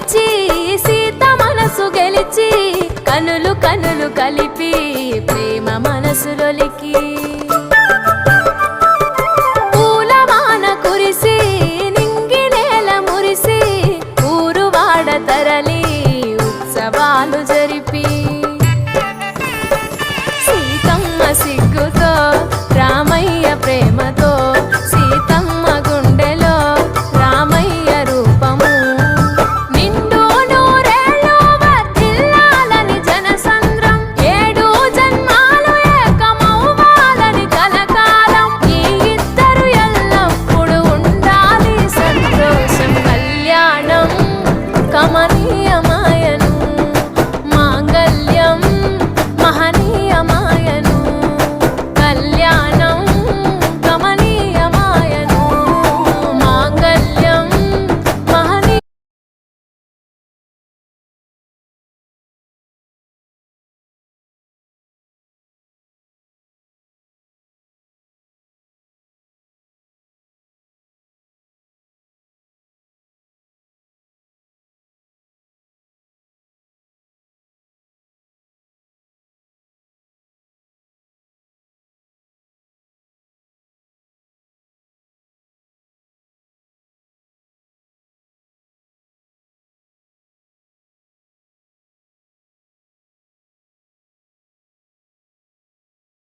పిలిచి సీత మనసు గెలిచి కనులు కనులు కలిపి ప్రేమ మనసులొలికి పూలవాన కురిసి నింగి నేల మురిసి ఊరు వాడ తరలి ఉత్సవాలు జరిపి సీతమ్మ సిగ్గుతో రామయ్య ప్రేమతో సీతమ్మ గుండెలో రామయ్య రూపము నిండు నూరేళ్ళు వర్ధిల్లాలని జనసంద్రం ఏడు జన్మాలు ఏకమవ్వాలని కలకాలం ఈ ఇద్దరు ఎల్లప్పుడు ఉండాలి సంతోషం కళ్యాణం కమనీయం